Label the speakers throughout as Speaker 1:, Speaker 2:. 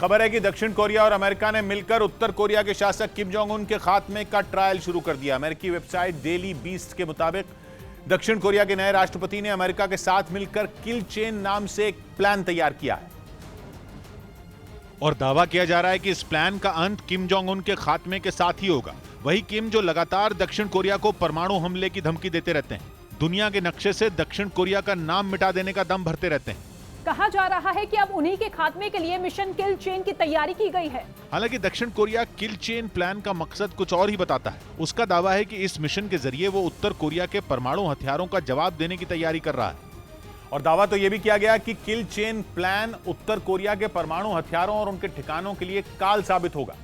Speaker 1: खबर है कि दक्षिण कोरिया और अमेरिका ने मिलकर उत्तर कोरिया के शासक किम जोंग उन के खात्मे का ट्रायल शुरू कर दिया। अमेरिकी वेबसाइट डेली बीस्ट के मुताबिक दक्षिण कोरिया के नए राष्ट्रपति ने अमेरिका के साथ मिलकर किल चेन नाम से एक प्लान तैयार किया है और दावा किया जा रहा है कि इस प्लान का अंत किम जोंग उन के खात्मे के साथ ही होगा। वही किम जो लगातार दक्षिण कोरिया को परमाणु हमले की धमकी देते रहते हैं, दुनिया के नक्शे से दक्षिण कोरिया का नाम मिटा देने का दम भरते रहते हैं।
Speaker 2: कहा जा रहा है कि अब उन्हीं के खात्मे के लिए मिशन किल चेन की तैयारी की गई है।
Speaker 1: हालांकि दक्षिण कोरिया किल चेन प्लान का मकसद कुछ और ही बताता है। उसका दावा है कि इस मिशन के जरिए वो उत्तर कोरिया के परमाणु हथियारों का जवाब देने की तैयारी कर रहा है। और दावा तो यह भी किया गया कि किल चेन प्लान उत्तर कोरिया के परमाणु हथियारों और उनके ठिकानों के लिए काल साबित होगा,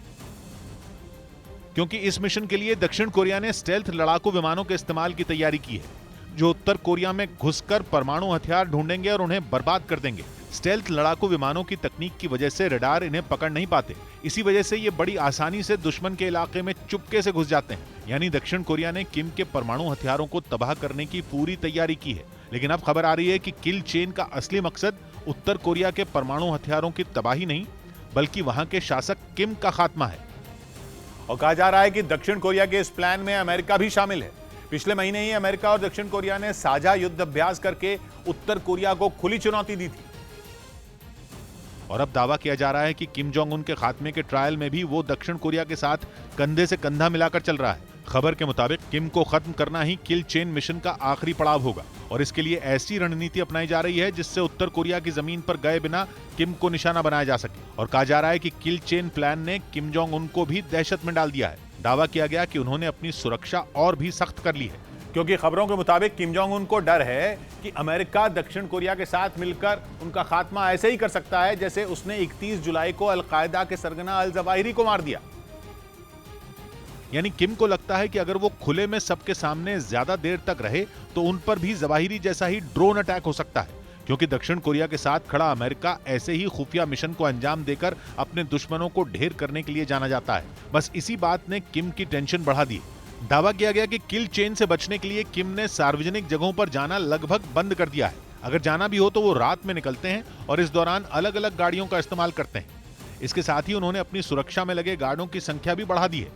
Speaker 1: क्योंकि इस मिशन के लिए दक्षिण कोरिया ने स्टेल्थ लड़ाकू विमानों के इस्तेमाल की तैयारी की है, जो उत्तर कोरिया में घुसकर परमाणु हथियार ढूंढेंगे और उन्हें बर्बाद कर देंगे। स्टेल्थ लड़ाकू विमानों की तकनीक की वजह से रडार इन्हें पकड़ नहीं पाते। इसी वजह से ये बड़ी आसानी से दुश्मन के इलाके में चुपके से घुस जाते हैं। यानी दक्षिण कोरिया ने किम के परमाणु हथियारों को तबाह करने की पूरी तैयारी की है। लेकिन अब खबर आ रही है कि किल चेन का असली मकसद उत्तर कोरिया के परमाणु हथियारों की तबाही नहीं, बल्कि वहां के शासक किम का खात्मा है। और कहा जा रहा है कि दक्षिण कोरिया के इस प्लान में अमेरिका भी शामिल है। पिछले महीने ही अमेरिका और दक्षिण कोरिया ने साझा युद्ध अभ्यास करके उत्तर कोरिया को खुली चुनौती दी थी। और अब दावा किया जा रहा है कि किम जोंग उन के खात्मे के ट्रायल में भी वो दक्षिण कोरिया के साथ कंधे से कंधा मिलाकर चल रहा है। खबर के मुताबिक किम को खत्म करना ही किल चेन मिशन का आखिरी पड़ाव होगा और इसके लिए ऐसी रणनीति अपनाई जा रही है जिससे उत्तर कोरिया की जमीन पर गए बिना किम को निशाना बनाया जा सके। और कहा जा रहा है कि किल चेन प्लान ने किम जोंग उन को भी दहशत में डाल दिया है। दावा किया गया कि उन्होंने अपनी सुरक्षा और भी सख्त कर ली है, क्योंकि खबरों के मुताबिक किम जोंग उन को डर है कि अमेरिका दक्षिण कोरिया के साथ मिलकर उनका खात्मा ऐसे ही कर सकता है जैसे उसने 31 जुलाई को अल-कायदा के सरगना अल-जवाहिरी को मार दिया। यानी किम को लगता है कि अगर वो खुले में सबके सामने ज्यादा देर तक रहे तो उन पर भी जवाहिरी जैसा ही ड्रोन अटैक हो सकता है, क्योंकि दक्षिण कोरिया के साथ खड़ा अमेरिका ऐसे ही खुफिया मिशन को अंजाम देकर अपने दुश्मनों को ढेर करने के लिए जाना जाता है। बस इसी बात ने किम की टेंशन बढ़ा दी। दावा किया गया कि किल चेन से बचने के लिए किम ने सार्वजनिक जगहों पर जाना लगभग बंद कर दिया है। अगर जाना भी हो तो वो रात में निकलते हैं और इस दौरान अलग अलग गाड़ियों का इस्तेमाल करते हैं। इसके साथ ही उन्होंने अपनी सुरक्षा में लगे गार्डों की संख्या भी बढ़ा दी है।